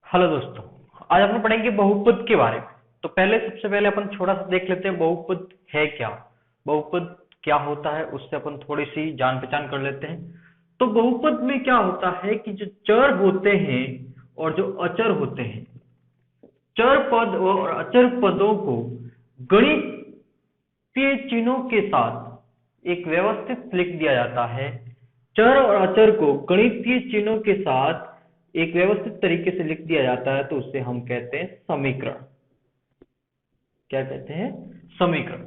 Hello दोस्तों। आज अपन पढ़ेंगे बहुपद के बारे में। तो सबसे पहले अपन थोड़ा सा देख लेते हैं बहुपद है क्या। बहुपद क्या होता है उससे अपन थोड़ी सी जान पहचान कर लेते हैं। तो बहुपद में क्या होता है कि जो चर होते हैं और जो अचर होते हैं, चर पद और अचर पदों को गणितीय चिन्हों के साथ एक व्यवस्थित लिख दिया जाता है। चर और अचर को गणितीय चिन्हों के साथ एक व्यवस्थित तरीके से लिख दिया जाता है, तो उससे हम कहते हैं समीकरण। क्या कहते हैं? समीकरण।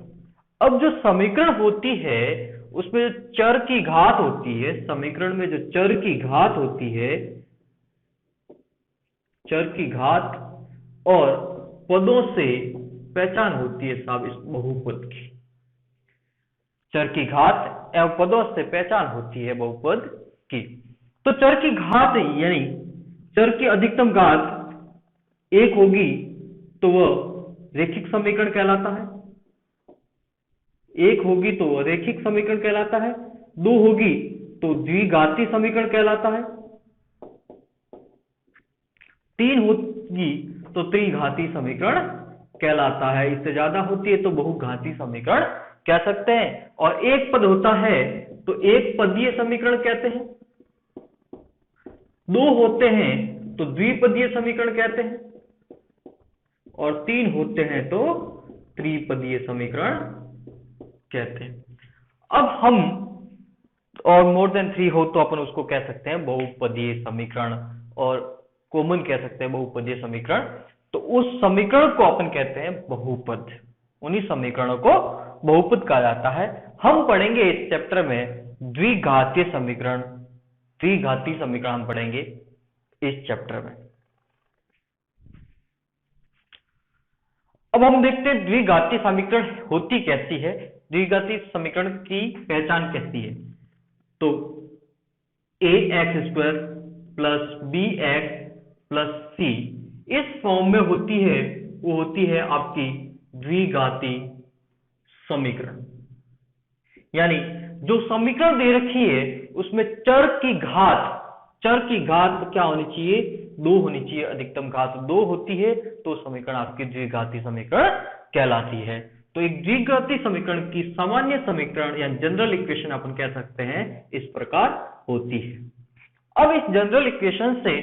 अब जो समीकरण होती है उसमें जो चर की घात होती है, समीकरण में जो चर की घात होती है, चर की घात और पदों से पहचान होती है साहब इस बहुपद की। चर की घात एवं पदों से पहचान होती है बहुपद की। तो चर की घात यानी चर की अधिकतम घात एक होगी तो वह रैखिक समीकरण कहलाता है। एक होगी तो वह रैखिक समीकरण कहलाता है। दो होगी तो द्विघाती समीकरण कहलाता है। तीन होगी तो त्रिघाती समीकरण कहलाता है। इससे ज्यादा होती है तो बहुघाती समीकरण कह सकते हैं। और एक पद होता है तो एक पदीय समीकरण कहते हैं। दो होते हैं तो द्विपदीय समीकरण कहते हैं। और तीन होते हैं तो त्रिपदीय समीकरण कहते हैं। अब हम और मोर देन 3 हो तो अपन उसको कह सकते हैं बहुपदीय समीकरण, और कॉमन कह सकते हैं बहुपदीय समीकरण। तो उस समीकरण को अपन कहते हैं बहुपद। उन्हीं समीकरणों को बहुपद कहा जाता है। हम पढ़ेंगे इस चैप्टर में द्विघातीय समीकरण, द्विघाती समीकरण हम पढ़ेंगे इस चैप्टर में। अब हम देखते हैं द्विघाती समीकरण होती कैसी है, द्विघाती समीकरण की पहचान कैसी है। तो ax² plus bx plus c इस फॉर्म में होती है, वो होती है आपकी द्विघाती समीकरण। यानी जो समीकरण दे रखी है उसमें चर की घात क्या होनी चाहिए? 2 होनी चाहिए। अधिकतम घात 2 होती है तो समीकरण आपकी द्विघाती समीकरण कहलाती है। तो एक द्विघाती समीकरण की सामान्य समीकरण या जनरल इक्वेशन अपन कह सकते हैं इस प्रकार होती है। अब इस जनरल इक्वेशन से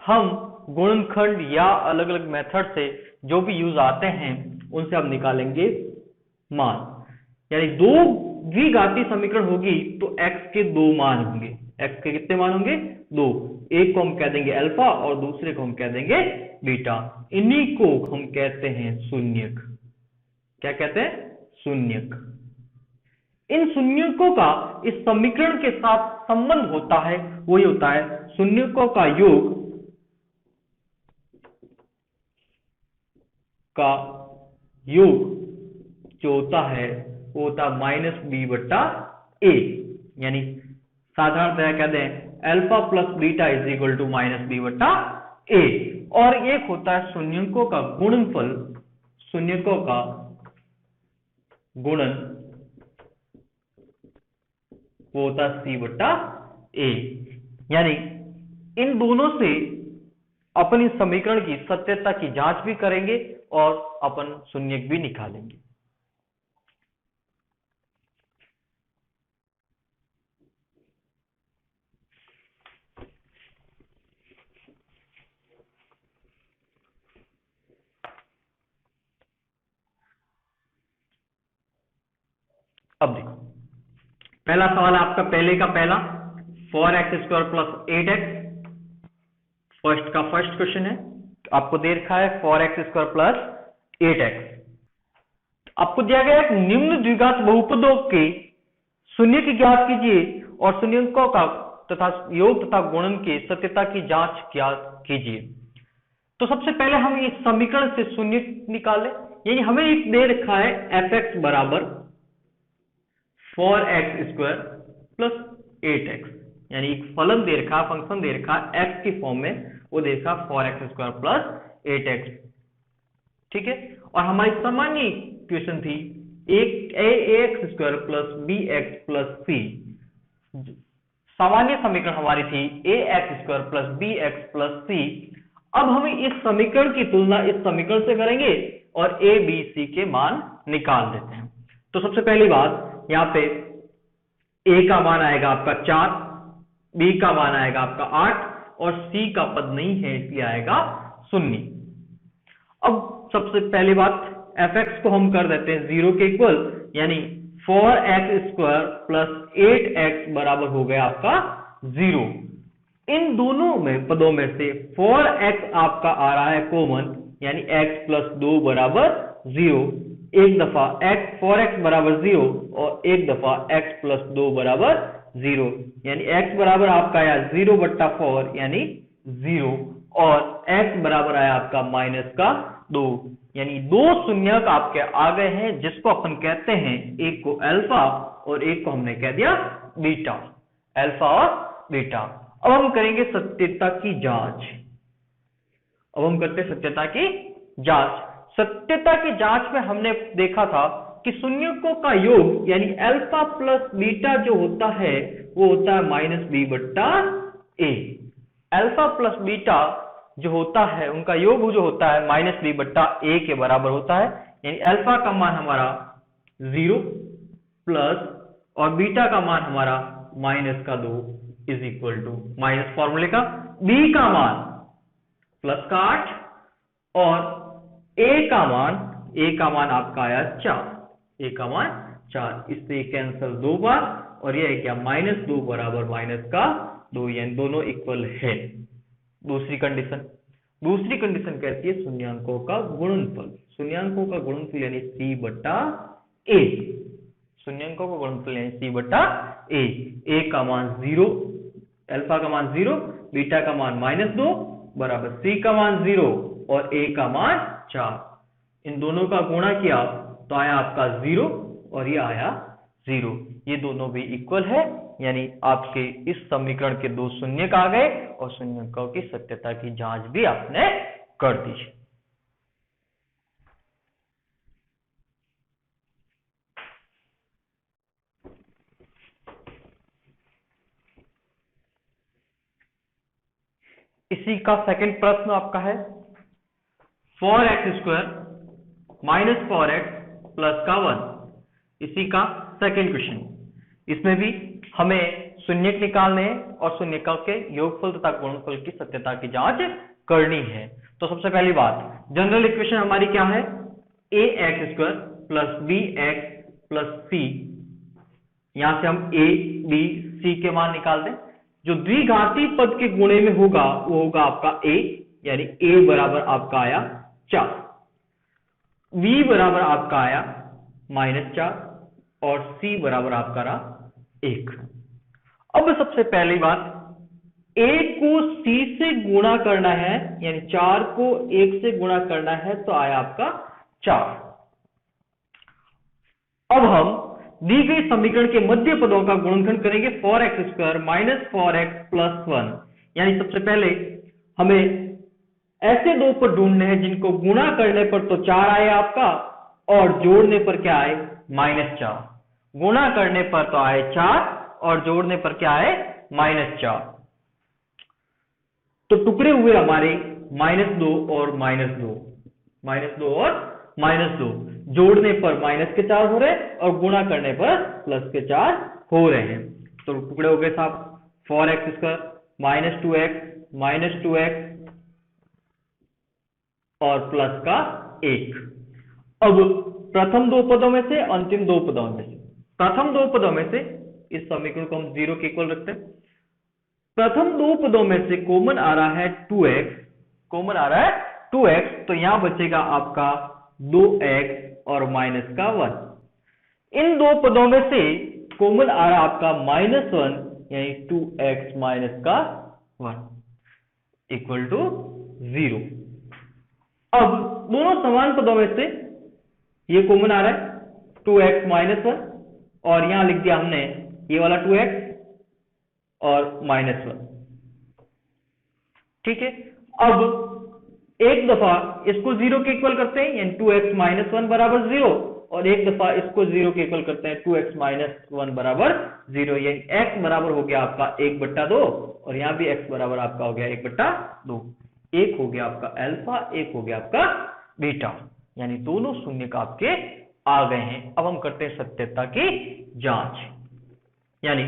हम गुणनखंड या अलग अलग मेथड से जो भी यूज आते हैं उनसे हम निकालेंगे मान। यानी दो द्विघाती समीकरण होगी तो x के 2 मान होंगे। x के कितने मान होंगे? 2। एक को हम कह देंगे अल्फा और दूसरे को हम कह देंगे बीटा। इन्हीं को हम कहते हैं शून्यक। क्या कहते हैं? शून्यक। इन शून्यकों का इस समीकरण के साथ संबंध होता है, वही होता है शून्यकों का योग जो होता है वो होता है -b/a। यानी साधारणतः कहते हैं alpha plus beta is equal to -b/a। और एक होता है शून्यकों का गुणनफल, शून्यकों का गुणन, वो होता है c/a। यानी इन दोनों से अपन इस समीकरण की सत्यता की जांच भी करेंगे और अपन शून्यक भी निकालेंगे। अब देखो, पहला सवाल आपका पहले का पहला 4x² प्लस 8x। फर्स्ट का फर्स्ट क्वेश्चन है, आपको दे रखा है 4x² प्लस 8x। आपको दिया गया है निम्न द्विघात बहुपदों के शून्यक ज्ञात कीजिए और शून्यकों का तथा योग तथा गुणन के सत्यता की जांच कीजिए। तो सबसे पहले हम इस समीकरण से शून्यक निकालें। यानी हमें एक दे रखा है fx बराबर 4x² प्लस 8x। यानी एक फलन दे रखा, फंक्शन दे रखा x की फॉर्म में, वो दे रखा 4x² प्लस 8x। ठीक है। और हमारी सामान्य इक्वेशन थी ax² plus bx plus c। सामान्य समीकरण हमारी थी ax² plus bx plus c। अब हम इस समीकरण की तुलना इस समीकरण से करेंगे और ए बी सी के मान निकाल देते हैं। तो सबसे पहली बात, यहाँ पे ए का मान आएगा आपका 4, बी का मान आएगा आपका 8 और सी का पद नहीं है इसलिए आएगा 0। अब सबसे पहली बात, fx को हम कर देते हैं 0 के इक्वल, यानी 4x² प्लस 8x बराबर हो गया आपका 0। इन दोनों में पदों में से 4x आपका आ रहा है कॉमन, यानी x प्लस 2 बराबर 0। एक दफा 4x बराबर 0 और एक दफा x प्लस 2 बराबर 0, यानी x बराबर आपका आया 0/4 यानी 0 और x बराबर आया आपका -2, यानी 2 शून्यक आपके आ गए हैं, जिसको अपन कहते हैं, एक को अल्फा और एक को हमने कह दिया बीटा, अल्फा और बीटा। अब हम करेंगे सत्यता की जांच। अब हम करते हैं सत्यता की जांच। सत्यता की जांच में हमने देखा था कि शून्यकों का योग यानी अल्फा प्लस बीटा जो होता है वो होता है -b/a। अल्फा प्लस बीटा जो होता है उनका योग जो होता है -b/a के बराबर होता है, यानी अल्फा का मान हमारा 0 प्लस और बीटा का मान हमारा -2 इज इक्वल टू माइनस फॉर्मूले का b का मान +8 और a का मान आपका आया 4, a का मान 4, इससे कैंसिल 2 बार और यह क्या -2 बराबर -2, यानी दोनों इक्वल है। दूसरी कंडीशन कहती है शून्यांकों का गुणनफल। शून्यांकों का गुणनफल यानी c/a, शून्यांकों का गुणनफल यानी c/a। a का मान 0, अल्फा का मान 0, बीटा का मान -2 बराबर c का मान 0 और a का मान 4। इन दोनों का गुणा किया तो आया आपका 0 और ये आया 0, ये दोनों भी इक्वल है, यानी आपके इस समीकरण के 2 शून्यक आ गए और शून्यकों की सत्यता की जांच भी आपने कर दी। इसी का सेकंड प्रश्न आपका है 4x² - 4x प्लस का 1। इसी का सेकंड क्वेश्चन। इसमें भी हमें शून्यक निकालने हैं और शून्यकों के योगफल तथा गुणनफल की सत्यता की जांच करनी है। तो सबसे पहली बात, जनरल इक्वेशन हमारी क्या है, ax² plus bx plus c। यहां से हम a b c के मान निकाल दें। जो द्विघाती पद के गुणे में होगा वो होगा आपका a, यानी a बराबर आपका आया 4, b बराबर आपका आया -4 और c बराबर आपका रहा 1। अब सबसे पहली बात, a को c से गुणा करना है, यानी 4 को 1 से गुणा करना है, तो आया आपका 4। अब हम दी गई समीकरण के मध्य पदों का गुणनखंड करेंगे 4x² - 4x प्लस 1, यानी सबसे पहले हमें ऐसे दो पद ढूंढने हैं जिनको गुणा करने पर तो 4 आए आपका और जोड़ने पर क्या आए -4। गुणा करने पर तो आए 4 और जोड़ने पर क्या आए -4। तो टुकड़े हुए हमारे -2 और -2 और -2, जोड़ने पर -4 हो रहे हैं और गुणा करने पर +4 हो रहे हैं। तो टुकड़े हो गए साहब 4x² -2x और प्लस का 1। अब प्रथम दो पदों में से अंतिम दो पदों में से, प्रथम दो पदों में से इस समीकरण को हम 0 के इक्वल रखते हैं। प्रथम दो पदों में से कॉमन आ रहा है 2x, तो यहां बचेगा आपका 2x और -1। इन दो पदों में से कॉमन आ रहा आपका -1, यानी 2x -1 इक्वल टू 0। अब दोनों समान पदों में से ये कॉमन आ रहा है 2x -1 और यहां लिख दिया हमने ये वाला 2x और -1, ठीक है। अब एक दफा इसको 0 के इक्वल करते हैं, यानी 2x -1 बराबर 0, और एक दफा इसको 0 के इक्वल करते हैं 2x -1 बराबर 0, यानी x बराबर हो गया आपका 1/2 और यहां भी x बराबर आपका हो गया 1/2। एक हो गया आपका अल्फा, एक हो गया आपका बीटा, यानी दोनों शून्य का आपके आ गए हैं। अब हम करते हैं सत्यता की जांच, यानी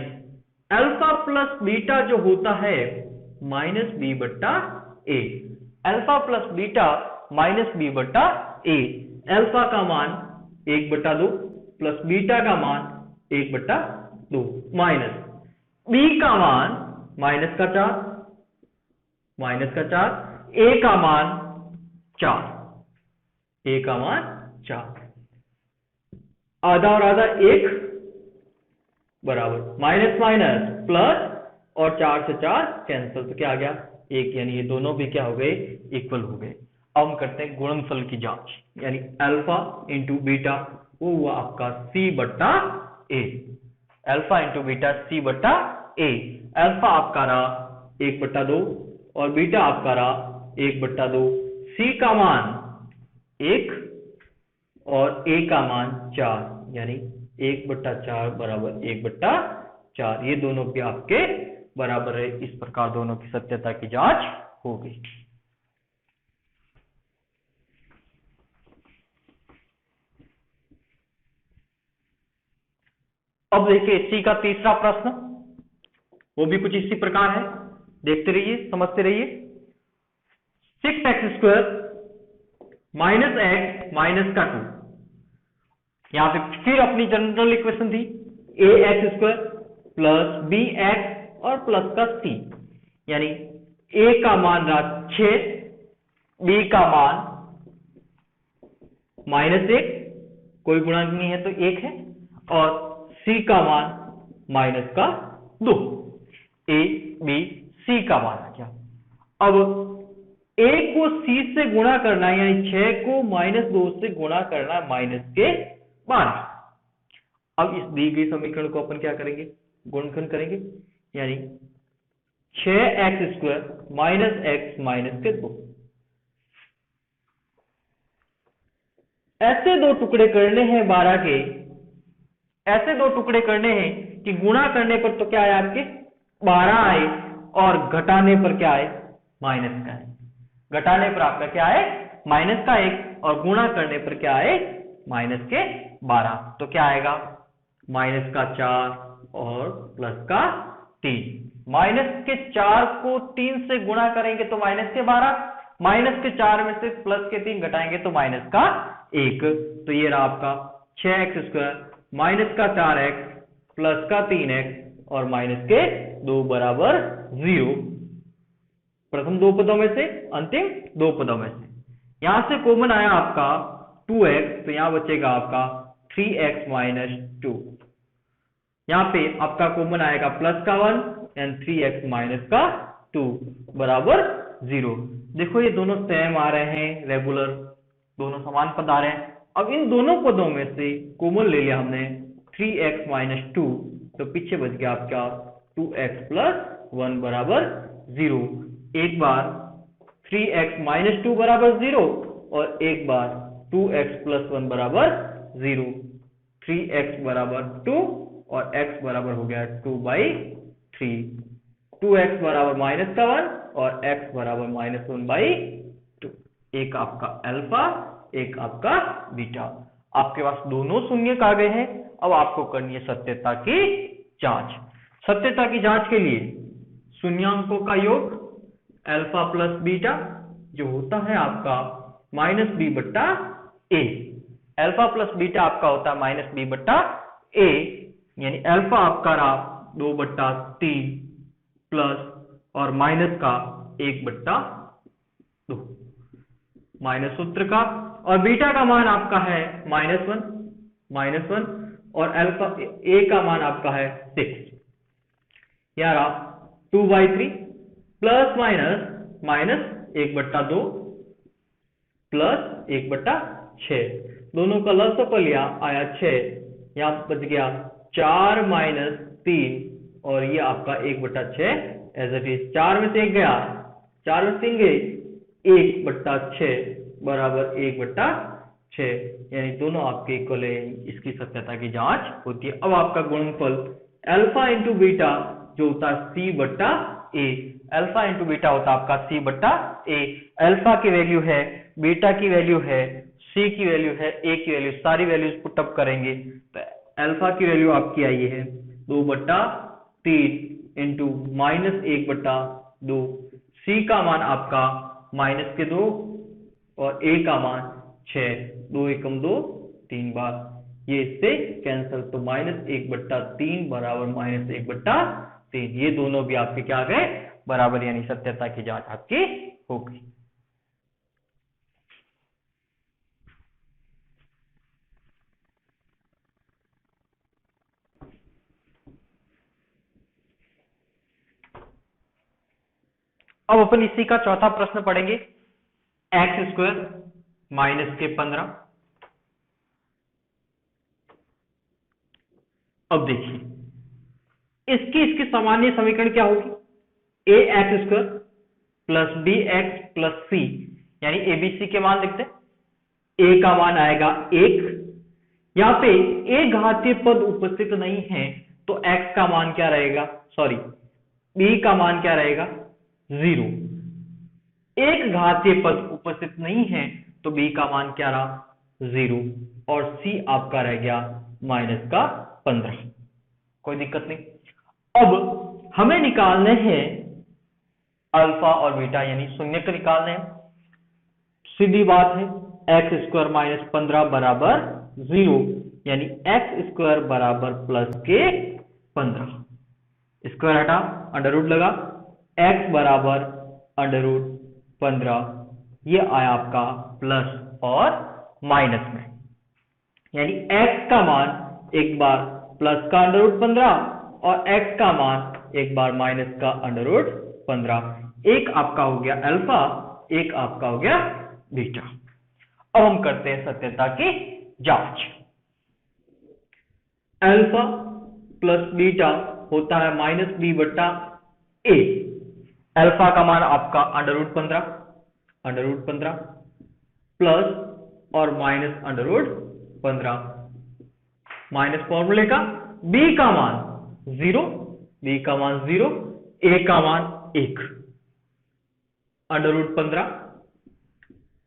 अल्फा प्लस बीटा जो होता है माइनस बी बट्टा A, alpha plus beta minus B बट्टा ए, अल्फा का मान 1/2 प्लस बीटा का मान 1/2 माइनस बी का मान माइनस का 4, ए का मान 4, ए का मान 4, आधा और आधा 1 बराबर माइनस माइनस प्लस और 4 से 4 कैंसिल, तो क्या आ गया 1, यानी ये दोनों भी क्या हो गए इक्वल हो गए। अब हम करते हैं गुणनफल की जांच, यानी अल्फा इंटू बीटा वो हुआ आपका सी बट्टा ए, अल्फा इंटू बीटा सी बट्टा ए, अल्फा आपका रहा 1/2 और बीटा आपका रहा 1/2, सी का मान 1 और ए का मान 4, यानी 1/4 बराबर 1/4, ये दोनों भी आपके बराबर है। इस प्रकार दोनों की सत्यता की जांच होगी। अब देखिए सी का तीसरा प्रश्न, वो भी कुछ इसी प्रकार है, देखते रहिए समझते रहिए। 6x² माइनस एक्स माइनस का 2, यहां पे फिर अपनी जनरल इक्वेशन थी ax² प्लस bx और प्लस का c, यानी a का मान रहा 6, b का मान -1, कोई गुणांक नहीं है तो 1 है, और c का मान माइनस का 2, a b c का मान आ गया। अब a को c से गुणा करना है, यानी 6 को -2 से गुणा करना -12। अब इस दी गई समीकरण को अपन क्या करेंगे गुणनखंड करेंगे, यानी 6x² माइनस x माइनस के 2, ऐसे दो टुकड़े करने हैं 12 के, ऐसे दो टुकड़े करने हैं कि गुणा करने पर तो क्या आए आपके 12 आए और घटाने पर क्या आए माइनस का है, घटाने पर आपका क्या आए माइनस का 1 और गुणा करने पर क्या आए माइनस के 12, तो क्या आएगा माइनस का 4 और प्लस का 3, माइनस के 4 को 3 से गुणा करेंगे तो माइनस के 12, माइनस के 4 में से प्लस के 3 घटाएंगे तो माइनस का 1, तो ये रहा आपका 6x² माइनस का 4x प्लस का 3x और माइनस के 2 बराबर 0, प्रथम दो पदों में से अंतिम दो पदों में से। यहां से कॉमन आया आपका 2x, तो यहां बचेगा आपका 3x माइनस 2, यहां पे आपका कॉमन आएगा प्लस का 1 एंड 3x माइनस का 2 बराबर 0। देखो ये दोनों सेम आ रहे हैं, रेगुलर दोनों समान पद आ रहे हैं। अब इन दोनों पदों में से कॉमन ले लिया हमने 3x माइनस 2, तो पीछे बच गया आपका 2x प्लस 1 बराबर 0। एक बार 3x माइनस 2 बराबर 0 और एक बार 2x प्लस 1 बराबर 0, 3x बराबर 2 और x बराबर हो गया 2/3, 2x बराबर माइनस का 1 और x बराबर -1/2, एक आपका अल्फा एक आपका बीटा। आपके पास दोनों शून्य आ गए हैं। अब आपको करनी है सत्यता की जांच। सत्यता की जांच के लिए शून्यांकों का योग अल्फा प्लस बीटा जो होता है आपका -b/a, अल्फा प्लस बीटा आपका होता है -b/a, यानी अल्फा आपका रहा 2/3 प्लस और माइनस का 1/2 माइनस सूत्र का, और बीटा का मान आपका है -1 और अल्फा a का मान आपका है 6, यार 2/3 प्लस माइनस 1/2 प्लस 1/6, दोनों का लसअ लिया आया 6, यहां बच गया 4 - 3 और ये आपका 1/6 एज इट इज, 4 में से 1 गया, 4 में से 3 गए, 1/6 बराबर 1/6, यानी दोनों आपके इक्वल है। इसकी सत्यता की जांच होती है। अब आपका गुणनफल अल्फा इंटू बीटा जो होता है c/a, अल्फा इंटू बीटा होता है आपका सी बट्टा ए। अल्फा की वैल्यू है, बीटा की वैल्यू है, सी की वैल्यू है, ए की वैल्यू, सारी वैल्यूज पुटअप करेंगे तो अल्फा की वैल्यू आपकी आई है 2/3 इंटू -1/2। सी का मान आपका -2 और ए का मान 6, 2 एकम 2, 3 बार, ये इससे कैंसिल, तो -1/3 बराबर -1/3। ये दोनों भी आपके क्या आ गए, बराबर, यानी सत्यता की जांच आपकी हो गई। अब अपन इसी का चौथा प्रश्न पढ़ेंगे, x² -15। अब देखिए इसकी सामान्य समीकरण क्या होगी, ax² plus bx plus c, यानी abc के मान लिखते हैं। a का मान आएगा 1, यहां पे a घातीय पद उपस्थित नहीं है तो x का मान क्या रहेगा, सॉरी b का मान क्या रहेगा, 0। एक घातीय पद उपस्थित नहीं है तो b का मान क्या रहा, 0, और c आपका रह गया -15। कोई दिक्कत नहीं। अब हमें निकालने हैं अल्फा और बीटा, यानी शून्यक निकालने हैं। सीधी बात है, x² -15 बराबर 0, यानी x² बराबर प्लस के 15। स्क्वायर हटा, अंडर रूट लगा, x बराबर √15, ये आया आपका प्लस और माइनस में, यानी x का मान एक बार प्लस का √15 और x का मान एक बार माइनस का √15। एक आपका हो गया अल्फा, एक आपका हो गया बीटा। अब हम करते हैं सत्यता की जांच। अल्फा प्लस बीटा होता है -b/a। अल्फा का मान आपका √15 प्लस और माइनस √15, माइनस फॉर्मूले का, b का मान 0, b का मान 0, a का मान 1, √15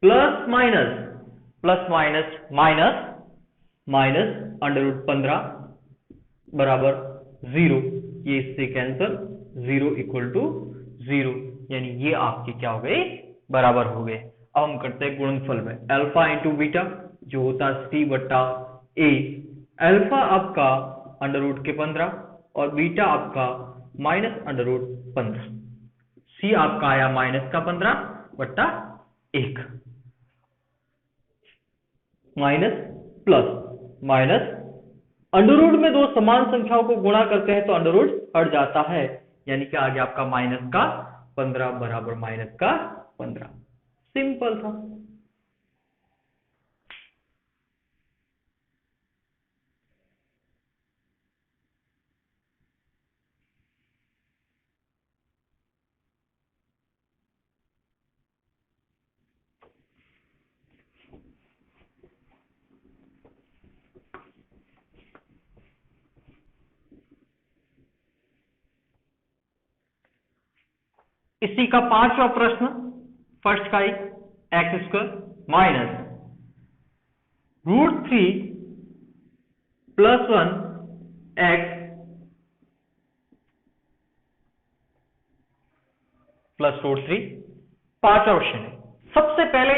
प्लस माइनस माइनस √15 बराबर 0, ये इससे कैंसिल, 0 = 0, यानी ये आपके क्या हो गए, बराबर हो गए। अब हम करते हैं गुणनफल में, अल्फा इंटू बीटा जो होता है c/a। अल्फा आपका √15 और बीटा आपका -√15, c आपका आया -15/1, माइनस प्लस माइनस, अंडर में दो समान संख्याओं को गुणा करते हैं तो अंडर रूट हट जाता है, यानी कि आ गया आपका -15 बराबर -15। सिंपल था। इसी का पांचवा प्रश्न, फर्स्ट का ही, x² -√3 + 1 x + √3, पांचवा क्वेश्चन है। सबसे पहले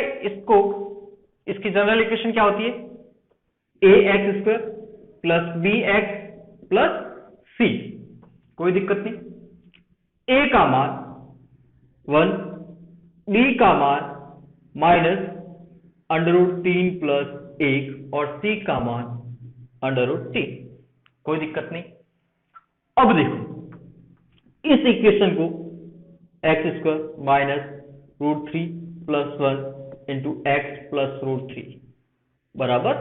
इसकी जनरल इक्वेशन क्या होती है, ax² + bx + c, कोई दिक्कत नहीं। a का मान 1, b का मान -√3 + 1 और c का मान √3, कोई दिक्कत नहीं। अब देखो इस इक्वेशन को x² -√3 + 1 × x + √3 बराबर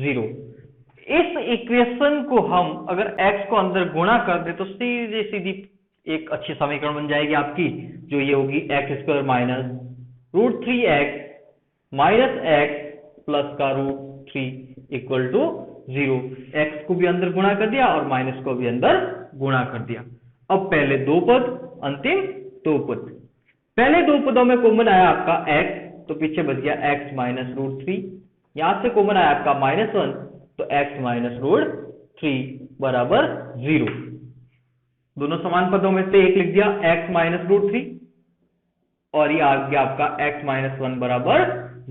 0। इस इक्वेशन को हम अगर x को अंदर गुणा कर दे तो सीधी एक अच्छी समीकरण बन जाएगी आपकी, जो ये होगी x² -√3x - x प्लस का √3 = 0। x को भी अंदर गुणा कर दिया और माइनस को भी अंदर गुणा कर दिया। अब पहले दो पद, अंतिम दो पद, पहले दो पदों में कॉमन आया आपका x, तो पीछे बच गया x माइनस रूट थ्री, यहां से कॉमन आया आपका -1, तो x माइनस रूट थ्री बराबर 0। दोनों समान पदों में से एक लिख दिया x माइनस रूट थ्री, और ये आ गया आपका x माइनस वन बराबर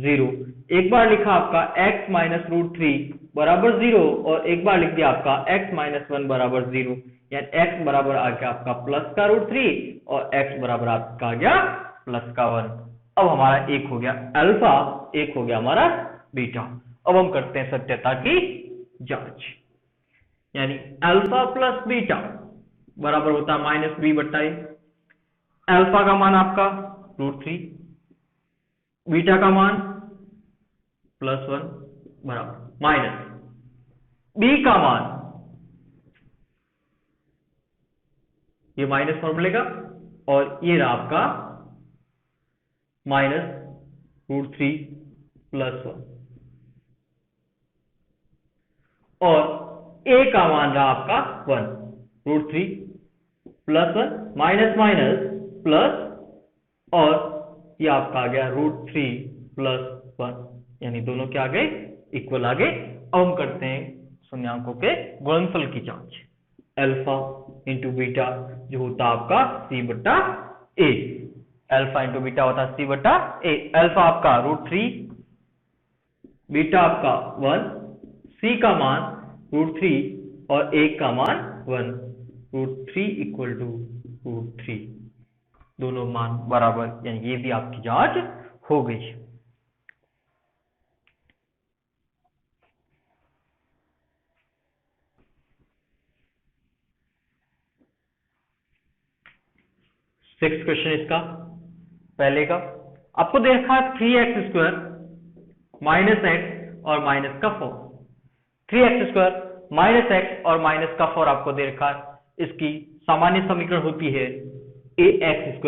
0। एक बार लिखा आपका x माइनस रूट थ्री बराबर 0, और एक बार लिख दिया आपका x माइनस वन बराबर 0, यानी x बराबर आ गया आपका प्लस का रूट थ्री, और x बराबर आपका आ गया प्लस का 1। अब हमारा एक हो गया अल्फा, एक हो गया हमारा बीटा। अब हम करते हैं सत्यता की जांच, यानी अल्फा प्लस बीटा बराबर होता है माइनस बी बट्टा ए। अल्फा का मान आपका रूट थ्री, बीटा का मान प्लस 1 बराबर माइनस बी का मान, ये माइनस फॉर्मूले का, और ये रहा आपका माइनस रूट थ्री प्लस 1, और a का मान रहा आपका 1, root three plus 1 minus minus plus, और ये आपका आ गया रूट थ्री प्लस 1, यानी दोनों क्या आ गए, इक्वल आ गए। अब हम करते हैं शून्यांकों के गुणनफल की जांच। अल्फा इंटू बीटा जो होता आपका c बट्टा ए, अल्फा इंटू बीटा होता c बट्टा ए। अल्फा आपका रूट थ्री, बीटा आपका 1, c का मान रूट थ्री, और a का मान 1, root three equal to root three, दोनों मान बराबर, यानी ये भी आपकी जांच हो गई। सिक्स क्वेश्चन इसका, पहले का आपको देखा है 3x² माइनस एक्स और माइनस का 4, 3x² माइनस एक्स और माइनस का 4 आपको दे रखा है। इसकी सामान्य समीकरण होती है ax²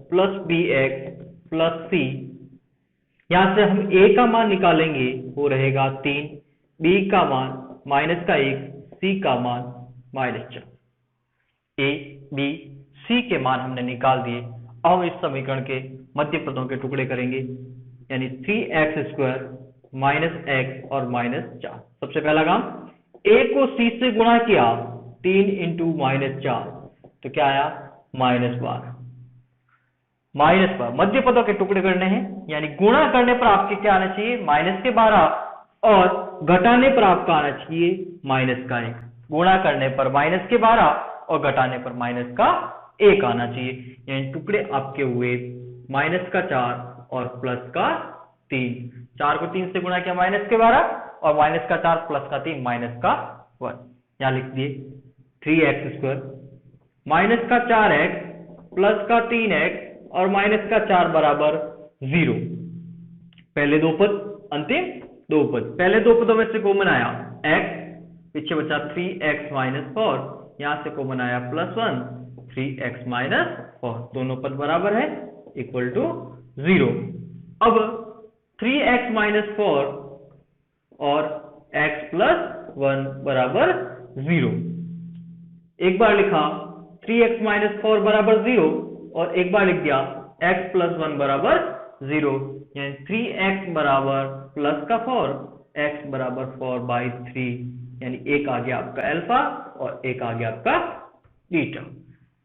plus bx plus c। यहां से हम a का मान निकालेंगे, वो रहेगा 3, b का मान माइनस का 1, c का मान -4। a b c के मान हमने निकाल दिए। अब हम इस समीकरण के मध्य पदों के टुकड़े करेंगे, यानी 3x² माइनस एक्स और -4। सबसे पहला काम, a को c से गुणा किया, 3 इंटू -4, तो क्या आया -12। -12 मध्य पदों के टुकड़े करने हैं, यानी गुणा करने पर आपके क्या आना चाहिए, -12, और घटाने पर आपका आना चाहिए -1। गुणा करने पर -12 और घटाने पर -1 आना चाहिए, यानी टुकड़े आपके हुए -4 और +3। 4 को 3 से गुणा किया -12, और -4 +3 -1। यहां लिख दिए 3x² -4x +3x और -4 बराबर 0। पहले दो पद, अंतिम दो पद। पहले दो पदों में से कॉमन आया x, पीछे बचा 3x - 4, यहां से कॉमन आया +1, 3x - 4, दोनों पद बराबर है, इक्वल टू 0। अब 3x - 4 और x + 1 बराबर 0। एक बार लिखा 3x - 4 बराबर 0, और एक बार लिख दिया x + 1 बराबर 0, यानी 3x बराबर प्लस का 4, x बराबर 4/3, यानी एक आ गया आपका अल्फा और एक आ गया आपका बीटा।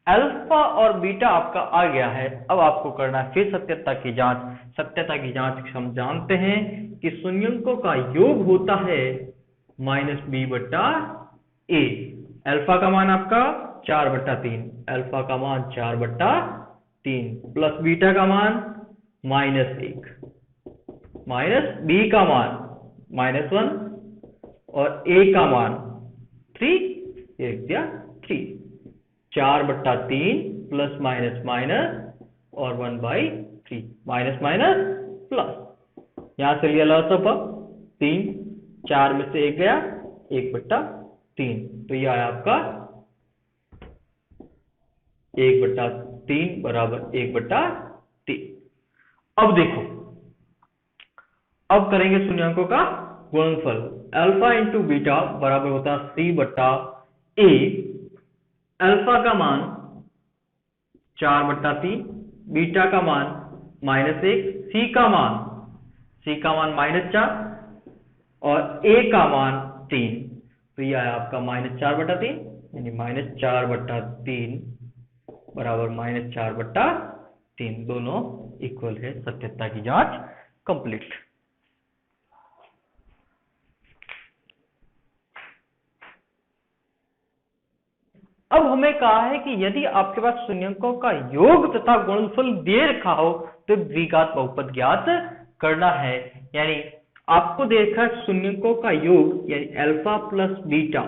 अल्फा और बीटा आपका आ गया है। अब आपको करना है फिर सत्यता की जांच। सत्यता की जांच हम जानते हैं कि शून्यंकों का योग होता है -b/a। अल्फा का मान आपका 4/3, अल्फा का मान 4/3, प्लस बीटा का मान -1, माइनस b का मान -1, और a का मान 3, एक दिया 3, 4/3 प्लस माइनस माइनस और 1/3, माइनस माइनस प्लस। यहां से लिया लॉस ऑफ 3, 4 में से 1 गया, 1/3, तो यह आया आपका 1/3 बराबर 1/3। अब देखो, अब करेंगे शून्यांकों का गुणनफल। अल्फा इंटू बीटा बराबर होता है c/a। अल्फा का मान 4/3, बीटा का मान -1, सी का मान -4 और ए का मान 3। तो यह है आपका -4/3, यानी -4/3 बराबर -4/3, दोनों इक्वल है। सत्यता की जांच कंप्लीट। अब हमें कहा है कि यदि आपके पास शून्यकों का योग तथा गुणनफल दे रखा हो तो द्विघात बहुपद ज्ञात करना है। यानी आपको दे रखा है शून्यकों का योग, यानी अल्फा प्लस बीटा,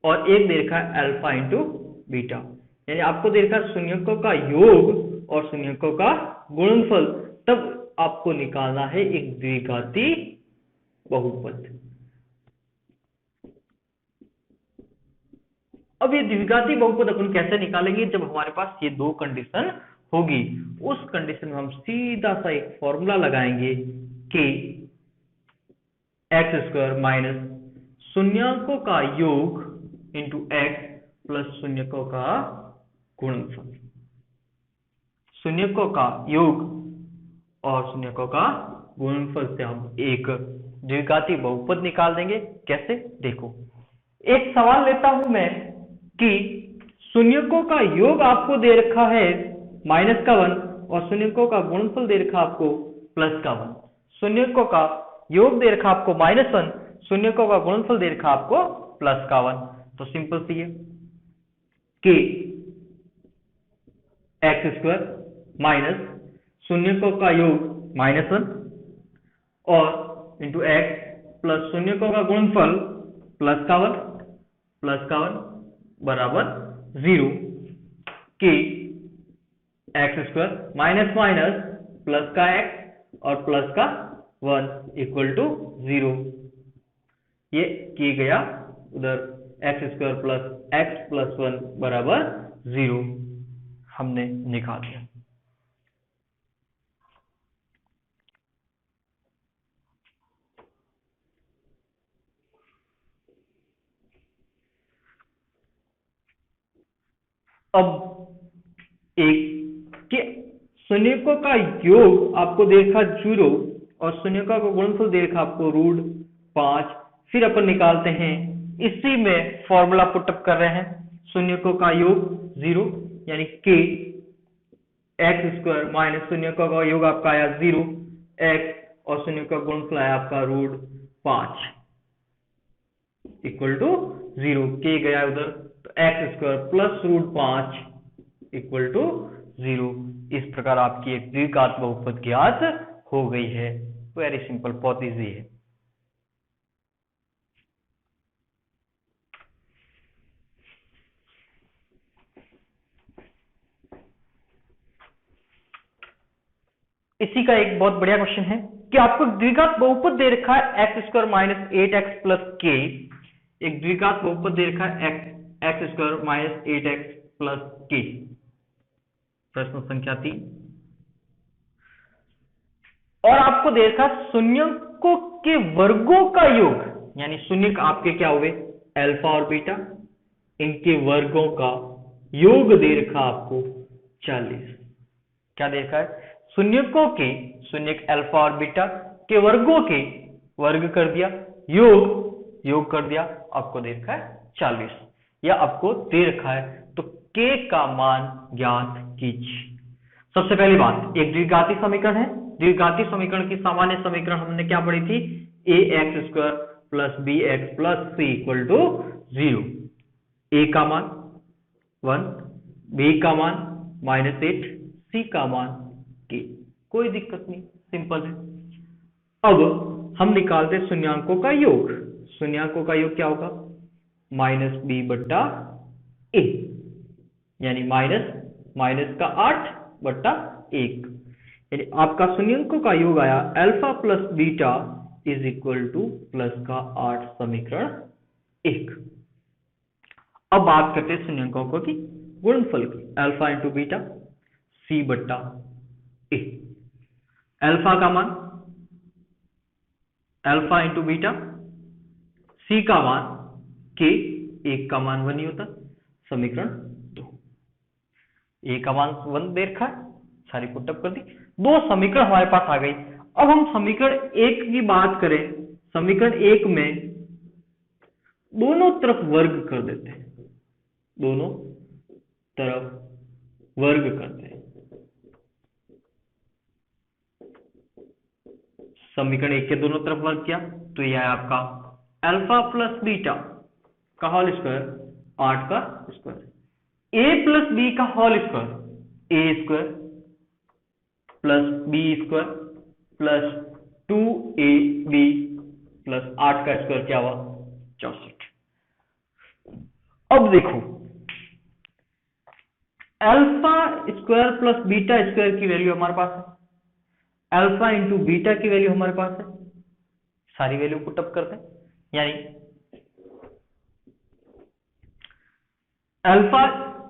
और एक दे रखा है अल्फा इंटू बीटा। यानी आपको दे रखा है शून्यकों का योग और शून्यकों का गुणनफल, तब आपको निकालना है एक द्विघाती बहुपद। अब ये द्विघाती बहुपद अपन कैसे निकालेंगे? जब हमारे पास ये दो कंडीशन होगी, उस कंडीशन में हम सीधा सा एक फॉर्मूला लगाएंगे कि x² माइनस शून्यकों का योग इंटू x प्लस शून्यकों का गुणनफल। शून्यकों का योग और शून्यकों का गुणनफल से हम एक द्विघाती बहुपद निकाल देंगे। कैसे? देखो, एक सवाल लेता हूं मैं कि शून्यकों का योग आपको दे रखा है -1 और शून्यकों का गुणनफल दे रखा आपको +1। शून्यकों का योग दे रखा आपको -1, शून्यकों का गुणनफल दे रखा आपको +1। तो सिंपल सी है कि x² माइनस शून्यकों का योग -1 और इंटू x प्लस शून्यकों का गुणनफल +1 बराबर 0 कि x² माइनस माइनस प्लस का x और प्लस का 1 इक्वल टू 0। ये किया गया, उधर x² प्लस x प्लस 1 बराबर 0 हमने निकाल दिया। अब एक कि शून्यकों का योग आपको देखा 0 और शून्यकों का गुणनफल देखा आपको √5। फिर अपन निकालते हैं, इसी में फॉर्मूला पुटअप कर रहे हैं। शून्यकों का योग 0 यानी कि x² माइनस शून्यकों का योग आपका आया 0, x और शून्यकों का गुणनफल आया आपका √5 इक्वल टू 0 किया गया उधर। तो x² प्लस √5 इक्वल टू 0। इस प्रकार आपकी एक द्विघात बहुपद ज्ञात हो गई है। वेरी सिंपल, बहुत इजी है। इसी का एक बहुत बढ़िया क्वेश्चन है कि आपको द्विघात बहुपद दे रखा है x² minus 8x plus k। एक द्विघात बहुपद दे रखा है x² minus 8x plus k। प्रश्न संख्या 3। और आपको दे रखा शून्यकों के वर्गों का योग, यानी शून्यक आपके क्या हुए अल्फा और बीटा, इनके वर्गों का योग दे रखा आपको 40। क्या दे रखा है? शून्यकों के, शून्यक अल्फा और बीटा के वर्गों के वर्ग कर दिया, योग कर दिया, आपको दे रखा है 40। या आपको दे रखा है तो k का मान ज्ञात कीजिए। सबसे पहली बात, एक द्विघाती समीकरण है। द्विघाती समीकरण की सामान्य समीकरण हमने क्या पढ़ी थी? ax² plus bx plus c equal to 0। a का मान 1, b का मान -8, c का मान k। कोई दिक्कत नहीं, सिंपल है। अब हम निकालते शून्यांकों का योग। शून्यांकों का योग क्या होगा? -b/a, यानी माइनस का 8/1। यानी आपका शून्यांकों का योग आया alpha plus beta is equal two plus का 8, समीकरण 1। अब बात करते हैं शून्यांकों की गुणनफल की। Alpha into beta c/a। Alpha का मान अल्फा इंटू बीटा, c का मान k, 1 का मान 1 ही होता, समीकरण 2। ए का मान 1 दे रखा है, सारी पुटअप कर दी, दो समीकरण हमारे पास आ गई। अब हम समीकरण 1 की बात करें, समीकरण 1 में दोनों तरफ वर्ग कर देते हैं, दोनों तरफ वर्ग करते हैं। समीकरण 1 के दोनों तरफ वर्ग किया तो यह है आपका अल्फा प्लस बीटा का होल स्क्वायर 8 का स्क्वायर, ए प्लस बी का whole square A square plus B square plus 2ab plus 8 का स्क्वायर क्या हुआ 64। अब देखो alpha square plus beta square की वैल्यू हमारे पास है, अल्फा इंटू बीटा की वैल्यू हमारे पास है, सारी वैल्यू पुटअप करते हैं, यानी अल्फा,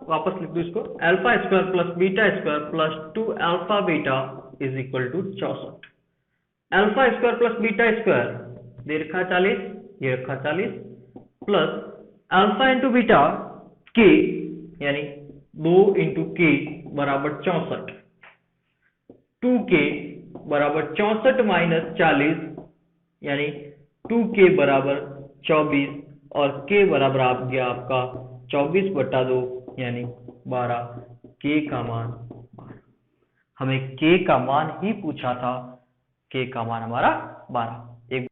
वापस लिख दो इसको, alpha square plus beta square plus 2 alpha beta is equal to 64। Alpha square plus beta square दे रखा 40, ये रखा 40 प्लस अल्फा इंटू बीटा के यानी 2 इंटू के बराबर 64, 2k बराबर 64 माइनस 40 यानी 2k बराबर 24 और k बराबर आ गया आपका 24/2 यानी 12, k का मान 12। हमें k का मान ही पूछा था, k का मान हमारा 12। एक